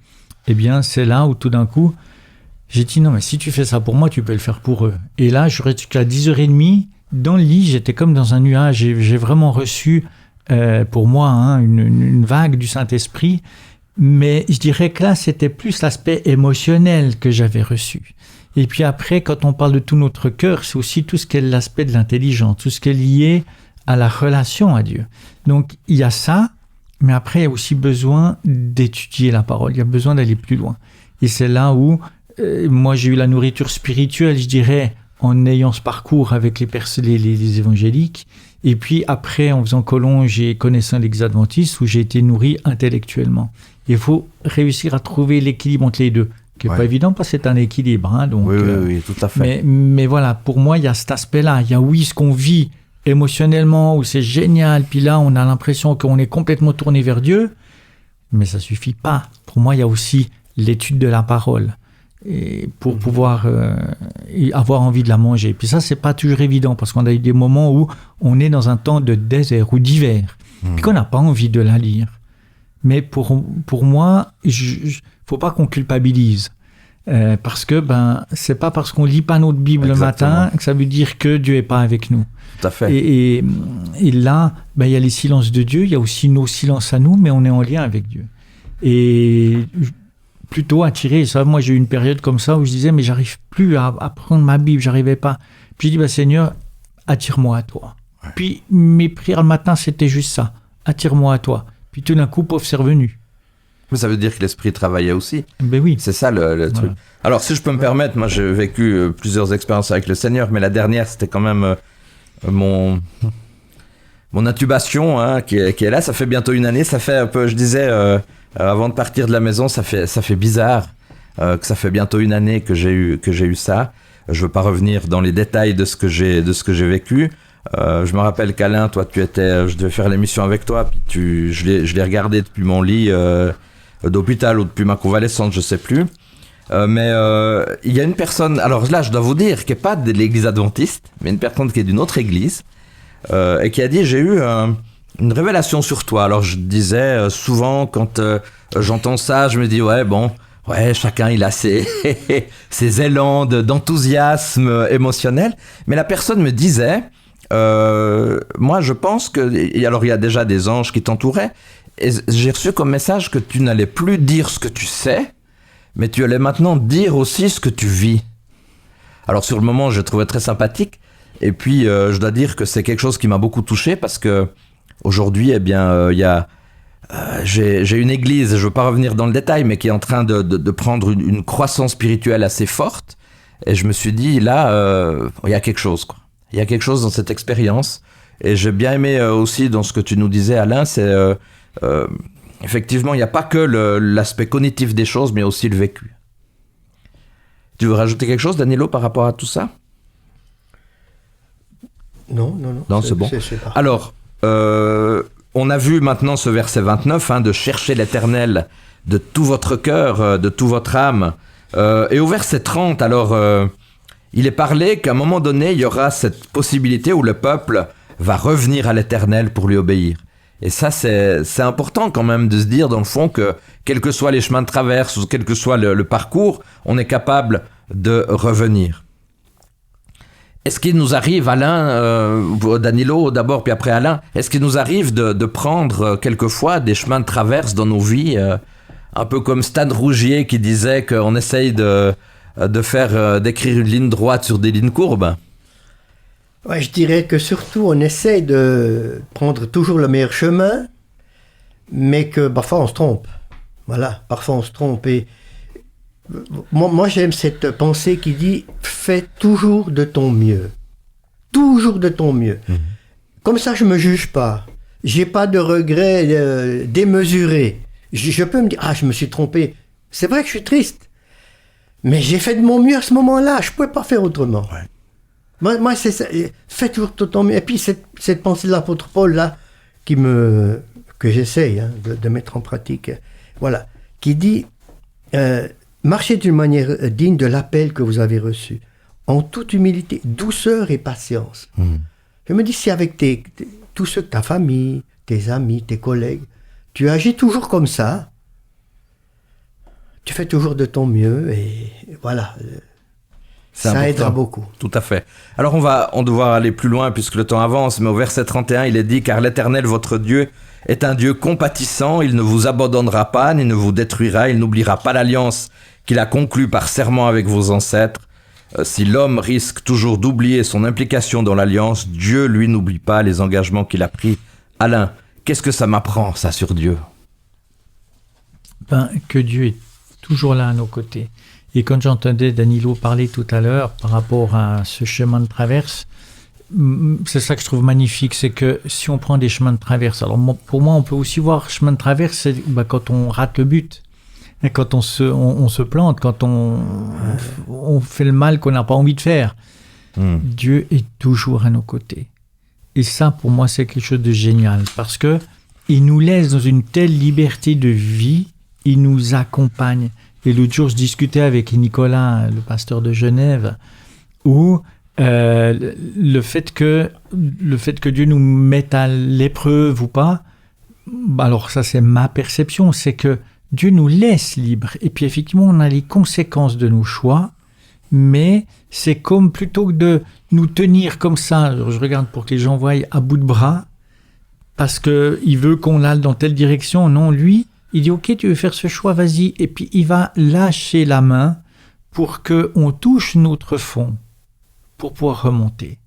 Eh bien, c'est là où tout d'un coup, j'ai dit non, mais si tu fais ça pour moi, tu peux le faire pour eux. Et là, je suis jusqu'à 10h30 dans le lit, j'étais comme dans un nuage. J'ai vraiment reçu, pour moi, une vague du Saint-Esprit. Mais je dirais que là, c'était plus l'aspect émotionnel que j'avais reçu. Et puis après, quand on parle de tout notre cœur, c'est aussi tout ce qui est l'aspect de l'intelligence, tout ce qui est lié à la relation à Dieu. Donc, il y a ça, mais après, il y a aussi besoin d'étudier la parole. Il y a besoin d'aller plus loin. Et c'est là où, moi, j'ai eu la nourriture spirituelle, je dirais, en ayant ce parcours avec les évangéliques. Et puis après, en faisant Cologne, j'ai connaissant l'Église adventiste, où j'ai été nourri intellectuellement. Il faut réussir à trouver l'équilibre entre les deux, qui n'est pas évident parce que c'est un équilibre. Hein, donc, oui, tout à fait. Mais voilà, pour moi, il y a cet aspect-là. Il y a ce qu'on vit émotionnellement, où c'est génial, puis là, on a l'impression qu'on est complètement tourné vers Dieu, mais ça ne suffit pas. Pour moi, il y a aussi l'étude de la parole, et pour pouvoir avoir envie de la manger. Puis ça, c'est pas toujours évident, parce qu'on a eu des moments où on est dans un temps de désert ou d'hiver, puis qu'on n'a pas envie de la lire. Mais pour moi, faut pas qu'on culpabilise. Parce que c'est pas parce qu'on lit pas notre Bible le matin que ça veut dire que Dieu est pas avec nous. Tout à fait. Et là, il y a les silences de Dieu, il y a aussi nos silences à nous, mais on est en lien avec Dieu. Et plutôt attiré, ça, moi j'ai eu une période comme ça où je disais mais j'arrive plus à prendre ma Bible, j'arrivais pas. Puis je dis Seigneur, attire-moi à toi. Ouais. Puis mes prières le matin c'était juste ça, attire-moi à toi. Puis tout d'un coup, pauvre, c'est revenu. Mais ça veut dire que l'esprit travaillait aussi. Ben oui. C'est ça le truc. Alors, si je peux me permettre, moi j'ai vécu plusieurs expériences avec le Seigneur, mais la dernière, c'était quand même mon intubation qui est là. Ça fait bientôt une année. Ça fait un peu, je disais, avant de partir de la maison, ça fait bizarre que ça fait bientôt une année que j'ai eu ça. Je veux pas revenir dans les détails de ce que j'ai vécu. Je me rappelle qu'Alain, toi, je devais faire l'émission avec toi, puis je l'ai regardé depuis mon lit d'hôpital ou depuis ma convalescence, je sais plus. Mais il y a une personne, alors là, je dois vous dire, qui n'est pas de l'église adventiste, mais une personne qui est d'une autre église, et qui a dit, j'ai eu une révélation sur toi. Alors je disais souvent, quand j'entends ça, je me dis, chacun il a ses élans d'enthousiasme émotionnel, mais la personne me disait, moi je pense que, alors il y a déjà des anges qui t'entouraient, et j'ai reçu comme message que tu n'allais plus dire ce que tu sais, mais tu allais maintenant dire aussi ce que tu vis. Alors sur le moment je trouvais très sympathique, et puis je dois dire que c'est quelque chose qui m'a beaucoup touché, parce que aujourd'hui j'ai une église, je veux pas revenir dans le détail, mais qui est en train de prendre une croissance spirituelle assez forte, et je me suis dit là il y a quelque chose quoi. Il y a quelque chose dans cette expérience, et j'ai bien aimé aussi dans ce que tu nous disais, Alain, c'est effectivement, il n'y a pas que l'aspect cognitif des choses, mais aussi le vécu. Tu veux rajouter quelque chose, Danilo, par rapport à tout ça ? Non. Non, c'est bon. Alors, on a vu maintenant ce verset 29, de chercher l'Éternel de tout votre cœur, de toute votre âme. Et au verset 30, alors... il est parlé qu'à un moment donné, il y aura cette possibilité où le peuple va revenir à l'Éternel pour lui obéir. Et ça, c'est important quand même de se dire, dans le fond, que quels que soient les chemins de traverse ou quel que soit le parcours, on est capable de revenir. Est-ce qu'il nous arrive, Alain, Danilo d'abord, puis après Alain, est-ce qu'il nous arrive de prendre quelquefois des chemins de traverse dans nos vies, un peu comme Stan Rougier qui disait qu'on essaye d'écrire une ligne droite sur des lignes courbes? Ouais, je dirais que surtout on essaie de prendre toujours le meilleur chemin, mais que parfois on se trompe. Voilà, parfois on se trompe. Et moi j'aime cette pensée qui dit « fais toujours de ton mieux ». Toujours de ton mieux. Comme ça je me juge pas. J'ai pas de regrets démesurés. Je peux me dire « ah, je me suis trompé ». C'est vrai que je suis triste. Mais j'ai fait de mon mieux à ce moment-là, je ne pouvais pas faire autrement. Ouais. Moi c'est ça, fais toujours de ton mieux. Et puis cette pensée de l'apôtre Paul, là, que j'essaye de mettre en pratique, voilà, qui dit marchez d'une manière digne de l'appel que vous avez reçu, en toute humilité, douceur et patience. Je me dis, si avec tous ceux de ta famille, tes amis, tes collègues. Tu agis toujours comme ça. Tu fais toujours de ton mieux et voilà. Ça aidera beaucoup. Tout à fait. Alors on va devoir aller plus loin puisque le temps avance, mais au verset 31, il est dit « Car l'Éternel, votre Dieu, est un Dieu compatissant, il ne vous abandonnera pas, ni ne vous détruira, il n'oubliera pas l'alliance qu'il a conclue par serment avec vos ancêtres. Si l'homme risque toujours d'oublier son implication dans l'alliance, Dieu, lui, n'oublie pas les engagements qu'il a pris. » Alain, qu'est-ce que ça m'apprend, ça, sur Dieu ? Que Dieu est toujours là à nos côtés. Et quand j'entendais Danilo parler tout à l'heure par rapport à ce chemin de traverse, c'est ça que je trouve magnifique, c'est que si on prend des chemins de traverse, alors pour moi on peut aussi voir chemin de traverse, c'est quand on rate le but, et quand on se plante, quand on fait le mal qu'on n'a pas envie de faire. Dieu est toujours à nos côtés. Et ça pour moi c'est quelque chose de génial, parce que il nous laisse dans une telle liberté de vie, il nous accompagne. Et l'autre jour, je discutais avec Nicolas, le pasteur de Genève, où le fait que Dieu nous mette à l'épreuve ou pas, alors ça c'est ma perception, c'est que Dieu nous laisse libres. Et puis effectivement, on a les conséquences de nos choix, mais c'est comme plutôt que de nous tenir comme ça, je regarde pour que les gens voient à bout de bras, parce qu'il veut qu'on aille dans telle direction, non, lui, il dit, ok, tu veux faire ce choix, vas-y. Et puis, il va lâcher la main pour qu'on touche notre fond, pour pouvoir remonter.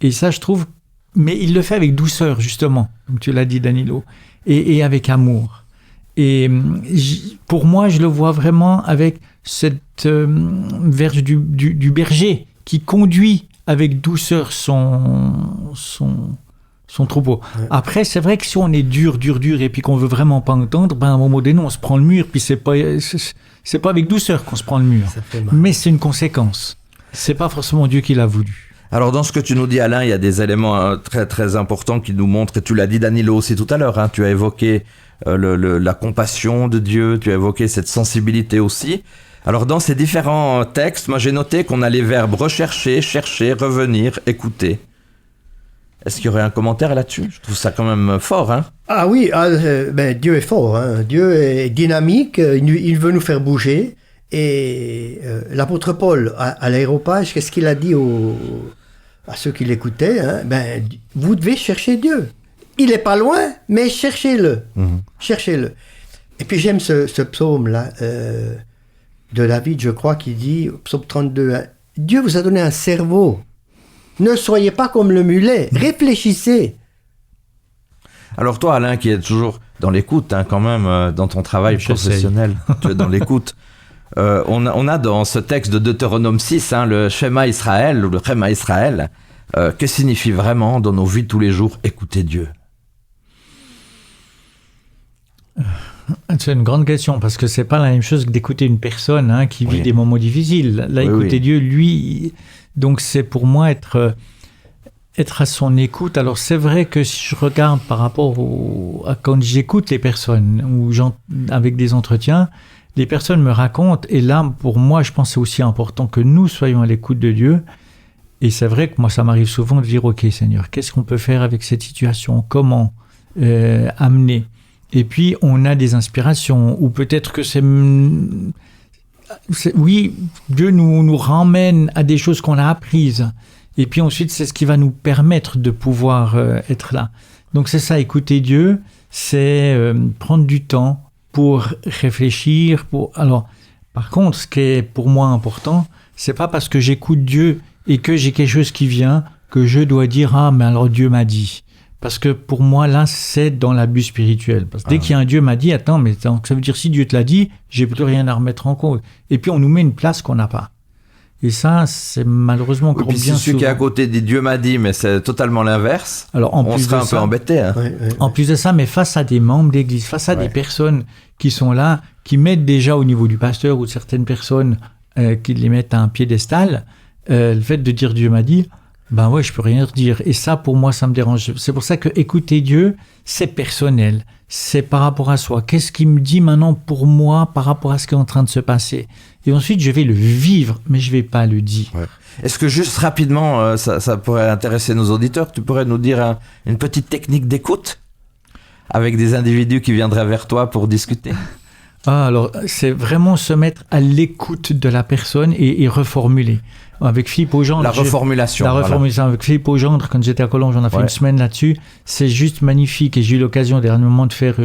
Et ça, je trouve... Mais il le fait avec douceur, justement, comme tu l'as dit, Danilo, et avec amour. Et pour moi, je le vois vraiment avec cette verge du berger qui conduit avec douceur son troupeau. Ouais. Après, c'est vrai que si on est dur, et puis qu'on veut vraiment pas entendre, à un moment donné, on se prend le mur, puis c'est pas avec douceur qu'on se prend le mur. Mais c'est une conséquence. C'est pas forcément Dieu qui l'a voulu. Alors, dans ce que tu nous dis, Alain, il y a des éléments très, très importants qui nous montrent, et tu l'as dit, Danilo, aussi tout à l'heure, hein, tu as évoqué la compassion de Dieu, tu as évoqué cette sensibilité aussi. Alors, dans ces différents textes, moi, j'ai noté qu'on a les verbes rechercher, chercher, revenir, écouter. Est-ce qu'il y aurait un commentaire là-dessus ? Je trouve ça quand même fort, hein ? Ah oui, Dieu est fort, hein. Dieu est dynamique, il veut nous faire bouger. Et l'apôtre Paul, à l'Aréopage, qu'est-ce qu'il a dit à ceux qui l'écoutaient, hein ? Vous devez chercher Dieu. Il n'est pas loin, mais cherchez-le. Cherchez-le. Et puis j'aime ce psaume-là, de David, je crois, qui dit, psaume 32, hein, Dieu vous a donné un cerveau. Ne soyez pas comme le mulet, réfléchissez. Alors toi, Alain, qui est toujours dans l'écoute, hein, quand même, dans ton travail professionnel, tu es dans l'écoute. On a dans ce texte de Deutéronome 6, hein, le Shema Israël, ou le Rema Israël, que signifie vraiment dans nos vies de tous les jours écouter Dieu ? C'est une grande question, parce que c'est pas la même chose que d'écouter une personne, hein, qui vit des moments difficiles. Là, écouter Dieu, lui... Donc c'est pour moi être à son écoute. Alors c'est vrai que si je regarde par rapport à quand j'écoute les personnes, ou avec des entretiens, les personnes me racontent, et là pour moi je pense que c'est aussi important que nous soyons à l'écoute de Dieu. Et c'est vrai que moi ça m'arrive souvent de dire, ok Seigneur, qu'est-ce qu'on peut faire avec cette situation ? Comment amener ? Et puis on a des inspirations, ou peut-être que oui, Dieu nous ramène à des choses qu'on a apprises. Et puis ensuite, c'est ce qui va nous permettre de pouvoir être là. Donc c'est ça, écouter Dieu, c'est prendre du temps pour réfléchir. Alors, par contre, ce qui est pour moi important, c'est pas parce que j'écoute Dieu et que j'ai quelque chose qui vient que je dois dire « Ah, mais alors Dieu m'a dit ». Parce que pour moi, là, c'est dans l'abus spirituel. Parce que dès qu'il y a un Dieu m'a dit, attends, mais ça veut dire si Dieu te l'a dit, j'ai plus rien à remettre en cause. Et puis on nous met une place qu'on n'a pas. Et ça, c'est malheureusement encore bien souvent. Si celui qui est à côté dit Dieu m'a dit, mais c'est totalement l'inverse, alors, on serait un peu embêté. Hein. En plus de ça, mais face à des membres d'église, face à des personnes qui sont là, qui mettent déjà au niveau du pasteur ou de certaines personnes qui les mettent à un piédestal, le fait de dire Dieu m'a dit, ben ouais, je peux rien dire. Et ça, pour moi, ça me dérange. C'est pour ça que écouter Dieu, c'est personnel. C'est par rapport à soi. Qu'est-ce qu'il me dit maintenant pour moi par rapport à ce qui est en train de se passer ? Et ensuite, je vais le vivre, mais je vais pas le dire. Ouais. Est-ce que juste rapidement, ça pourrait intéresser nos auditeurs, tu pourrais nous dire une petite technique d'écoute ? avec des individus qui viendraient vers toi pour discuter? Alors, c'est vraiment se mettre à l'écoute de la personne et reformuler. Avec Philippe Augendre... La reformulation. Avec Philippe Augendre, quand j'étais à Collonges, on a fait une semaine là-dessus. C'est juste magnifique. Et j'ai eu l'occasion dernièrement de faire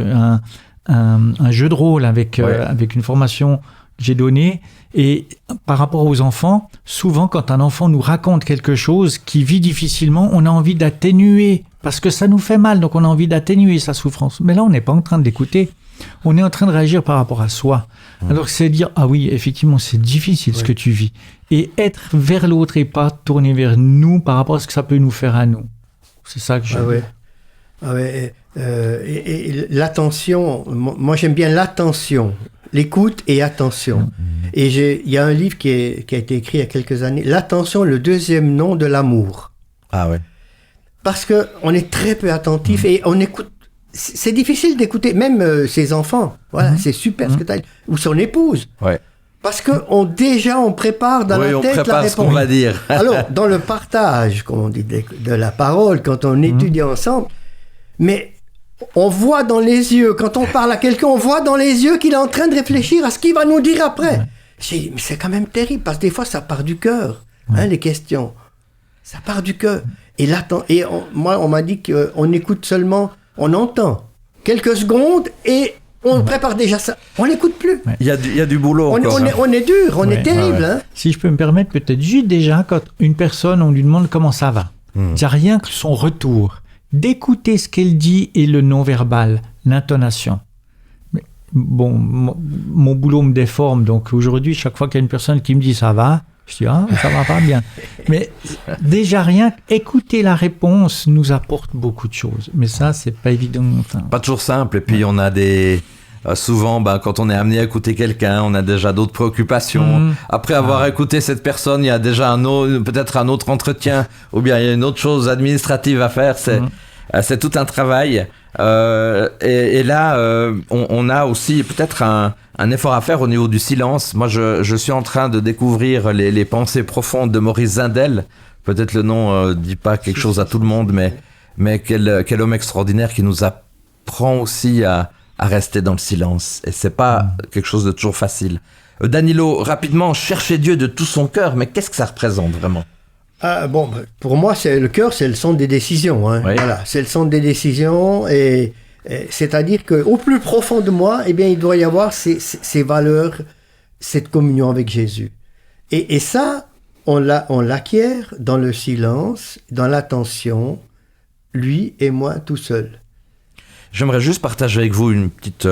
un jeu de rôle avec une formation que j'ai donnée. Et par rapport aux enfants, souvent, quand un enfant nous raconte quelque chose qu'il vit difficilement, on a envie d'atténuer, parce que ça nous fait mal, donc on a envie d'atténuer sa souffrance. Mais là, on n'est pas en train de l'écouter. On est en train de réagir par rapport à soi. Alors, c'est dire, ah oui, effectivement, c'est difficile ce que tu vis. Et être vers l'autre et pas tourner vers nous par rapport à ce que ça peut nous faire à nous. C'est ça que je... Et l'attention, moi j'aime bien l'attention, l'écoute et attention. Et il y a un livre qui a été écrit il y a quelques années, L'attention, le deuxième nom de l'amour. Ah ouais. Parce qu'on est très peu attentif et on écoute. C'est difficile d'écouter, même ses enfants. Voilà, c'est super ce que tu as dit. Ou son épouse. Ouais. Parce qu'on prépare dans la tête la réponse. On prépare ce qu'on va dire. Alors, dans le partage, comme on dit, de la parole, quand on étudie ensemble, mais on voit dans les yeux, quand on parle à quelqu'un, on voit dans les yeux qu'il est en train de réfléchir à ce qu'il va nous dire après. Mais c'est quand même terrible, parce que des fois, ça part du cœur, les questions. Ça part du cœur. Moi, on m'a dit qu'on écoute seulement, on entend quelques secondes et on prépare déjà ça. On n'écoute plus. Il y a du boulot encore. On est dur, on est terrible. Hein. Si je peux me permettre, peut-être juste déjà, quand une personne, on lui demande comment ça va, il n'y a rien que son retour. D'écouter ce qu'elle dit et le non-verbal, l'intonation. Mais, bon, mon boulot me déforme, donc aujourd'hui, chaque fois qu'il y a une personne qui me dit ça va, je dis ça va pas bien. Mais déjà rien, écouter la réponse nous apporte beaucoup de choses. Mais ça, c'est pas évident. Pas toujours simple. Et puis on a des... souvent, quand on est amené à écouter quelqu'un, on a déjà d'autres préoccupations. Après avoir écouté cette personne, il y a déjà peut-être un autre entretien, ou bien il y a une autre chose administrative à faire. C'est tout un travail. Et là, on a aussi peut-être un effort à faire au niveau du silence. Moi, je suis en train de découvrir les pensées profondes de Maurice Zindel. Peut-être le nom dit pas quelque chose à tout le monde, mais quel homme extraordinaire qui nous apprend aussi à rester dans le silence. Et c'est pas quelque chose de toujours facile. Danilo, rapidement, chercher Dieu de tout son cœur, mais qu'est-ce que ça représente vraiment? Pour moi, le cœur, c'est le centre des décisions. Hein. Oui. Voilà, c'est le centre des décisions, et c'est-à-dire qu'au plus profond de moi, il doit y avoir ces valeurs, cette communion avec Jésus. Et ça, on l'acquiert dans le silence, dans l'attention, lui et moi tout seul. J'aimerais juste partager avec vous une petite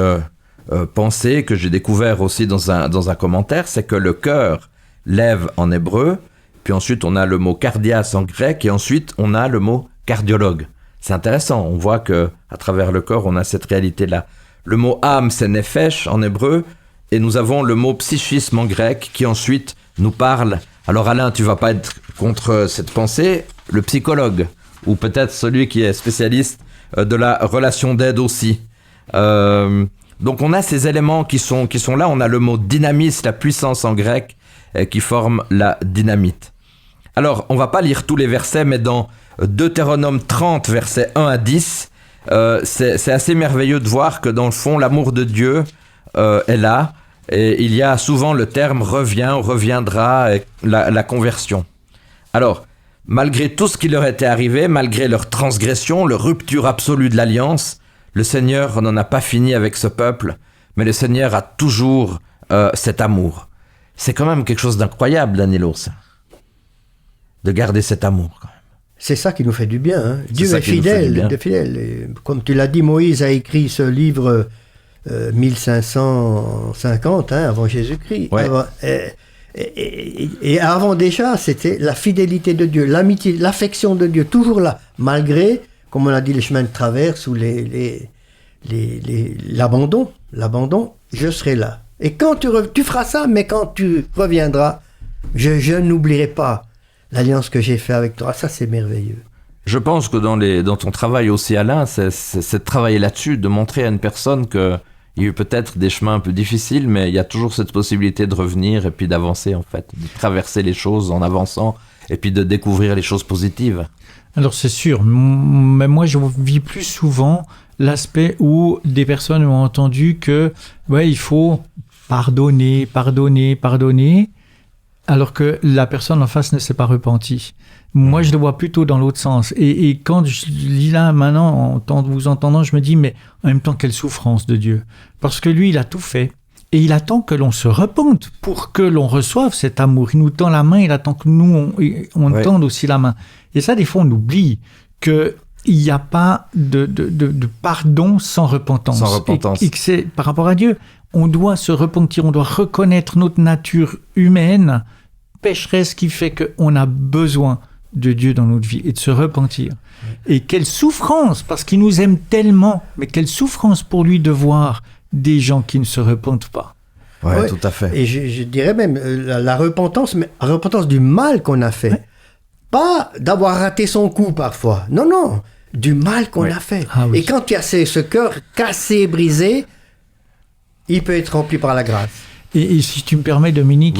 pensée que j'ai découvert aussi dans un commentaire, c'est que le cœur lève en hébreu, puis ensuite on a le mot cardias en grec, et ensuite on a le mot cardiologue. C'est intéressant, on voit que à travers le corps on a cette réalité-là. Le mot âme, c'est nefesh en hébreu, et nous avons le mot psychisme en grec qui ensuite nous parle. Alors Alain, tu vas pas être contre cette pensée, le psychologue, ou peut-être celui qui est spécialiste de la relation d'aide aussi. Donc on a ces éléments qui sont là. On a le mot dynamis, la puissance en grec, qui forme la dynamite. Alors, on va pas lire tous les versets, mais dans Deutéronome 30, versets 1 à 10, c'est assez merveilleux de voir que dans le fond, l'amour de Dieu est là. Et il y a souvent le terme revient ou reviendra, la conversion. Alors, malgré tout ce qui leur était arrivé, malgré leur transgression, leur rupture absolue de l'alliance, le Seigneur n'en a pas fini avec ce peuple, mais le Seigneur a toujours cet amour. C'est quand même quelque chose d'incroyable, Danilo, ça. De garder cet amour, quand même. C'est ça qui nous fait du bien. Hein. Dieu est fidèle. Et comme tu l'as dit, Moïse a écrit ce livre 1550, avant Jésus-Christ. Ouais. Et avant déjà, c'était la fidélité de Dieu, l'amitié, l'affection de Dieu, toujours là, malgré, comme on a dit, les chemins de traverse ou l'abandon, je serai là. Et quand tu feras ça, mais quand tu reviendras, je n'oublierai pas l'alliance que j'ai faite avec toi. Ça, c'est merveilleux. Je pense que dans ton travail aussi, Alain, c'est de travailler là-dessus, de montrer à une personne qu'il y a eu peut-être des chemins un peu difficiles, mais il y a toujours cette possibilité de revenir et puis d'avancer, en fait, de traverser les choses en avançant et puis de découvrir les choses positives. Alors c'est sûr, mais moi je vis plus souvent l'aspect où des personnes ont entendu que il faut pardonner, alors que la personne en face ne s'est pas repentie. Moi, je le vois plutôt dans l'autre sens. Et quand je lis là, maintenant, vous entendant, je me dis, mais en même temps, quelle souffrance de Dieu. Parce que lui, il a tout fait. Et il attend que l'on se repente pour que l'on reçoive cet amour. Il nous tend la main, il attend que nous, on tende aussi la main. Et ça, des fois, on oublie qu'il n'y a pas de pardon sans repentance. Sans repentance. Et que c'est par rapport à Dieu. On doit se repentir, on doit reconnaître notre nature humaine, pécheresse, qui fait qu'on a besoin de Dieu dans notre vie et de se repentir. Et quelle souffrance, parce qu'il nous aime tellement, mais quelle souffrance pour lui de voir des gens qui ne se repentent pas. Ouais, tout à fait. Et je dirais même la repentance, mais la repentance du mal qu'on a fait. Ouais. Pas d'avoir raté son coup parfois. Non, du mal qu'on a fait. Ah, oui. Et quand tu as ce cœur cassé, brisé, il peut être rempli par la grâce. Et si tu me permets, Dominique,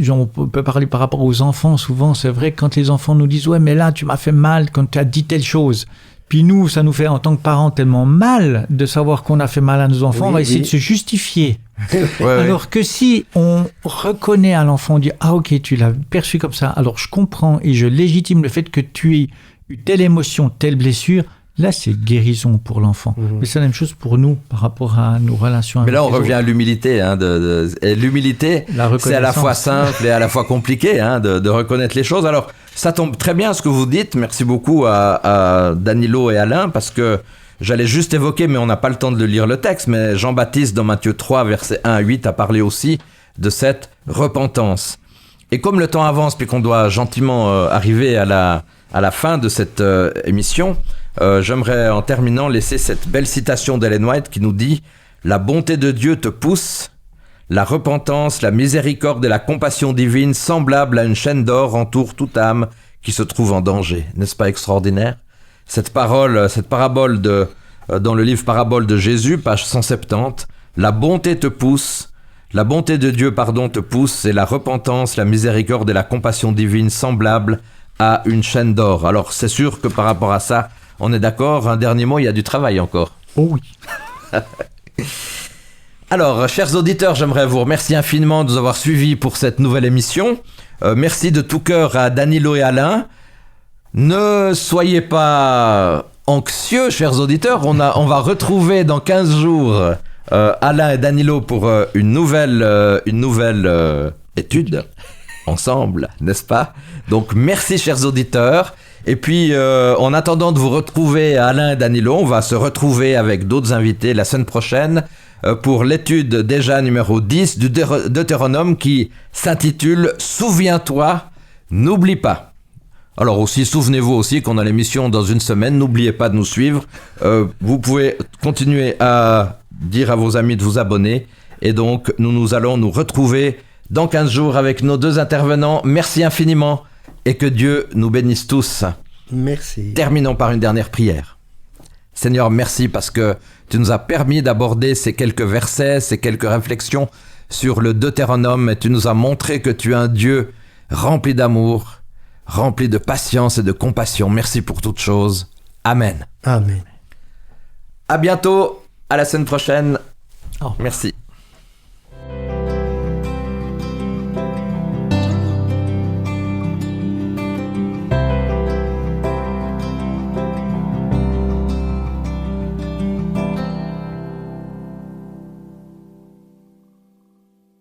on peut parler par rapport aux enfants. Souvent, c'est vrai, quand les enfants nous disent « Ouais, mais là, tu m'as fait mal quand tu as dit telle chose. » Puis nous, ça nous fait, en tant que parents, tellement mal de savoir qu'on a fait mal à nos enfants. On va essayer de se justifier. Alors que si on reconnaît à l'enfant, on dit « Ah, ok, tu l'as perçu comme ça. Alors, je comprends et je légitime le fait que tu aies eu telle émotion, telle blessure. » Là, c'est guérison pour l'enfant. Mais c'est la même chose pour nous, par rapport à nos relations avec les autres. Mais là, on revient à l'humilité. Et l'humilité, c'est à la fois simple et à la fois compliqué de reconnaître les choses. Alors, ça tombe très bien ce que vous dites. Merci beaucoup à Danilo et Alain, parce que j'allais juste évoquer, mais on n'a pas le temps de lire le texte, mais Jean-Baptiste, dans Matthieu 3, versets 1 à 8, a parlé aussi de cette repentance. Et comme le temps avance, puis qu'on doit gentiment arriver à la fin de cette émission, j'aimerais en terminant laisser cette belle citation d'Ellen White qui nous dit « La bonté de Dieu te pousse, la repentance, la miséricorde et la compassion divine semblable à une chaîne d'or entourent toute âme qui se trouve en danger. » N'est-ce pas extraordinaire ? Cette parabole dans le livre Parabole de Jésus, page 170, « La bonté te pousse, la bonté de Dieu, te pousse, et la repentance, la miséricorde et la compassion divine semblable à une chaîne d'or. » Alors c'est sûr que par rapport à ça, on est d'accord, un dernier mot, il y a du travail encore. Oh oui. Alors, chers auditeurs, j'aimerais vous remercier infiniment de nous avoir suivis pour cette nouvelle émission. Merci de tout cœur à Danilo et Alain. Ne soyez pas anxieux, chers auditeurs. On va retrouver dans 15 jours Alain et Danilo pour une nouvelle étude ensemble, n'est-ce pas ? Donc, merci, chers auditeurs. Et puis, en attendant de vous retrouver, Alain et Danilo, on va se retrouver avec d'autres invités la semaine prochaine pour l'étude déjà numéro 10 du Deutéronome qui s'intitule « Souviens-toi, n'oublie pas ». Alors aussi, souvenez-vous aussi qu'on a l'émission dans une semaine, n'oubliez pas de nous suivre. Vous pouvez continuer à dire à vos amis de vous abonner. Et donc, nous allons nous retrouver dans 15 jours avec nos deux intervenants. Merci infiniment. Et que Dieu nous bénisse tous. Merci. Terminons par une dernière prière. Seigneur, merci parce que tu nous as permis d'aborder ces quelques versets, ces quelques réflexions sur le Deutéronome et tu nous as montré que tu es un Dieu rempli d'amour, rempli de patience et de compassion. Merci pour toutes choses. Amen. Amen. À bientôt, à la semaine prochaine. Merci.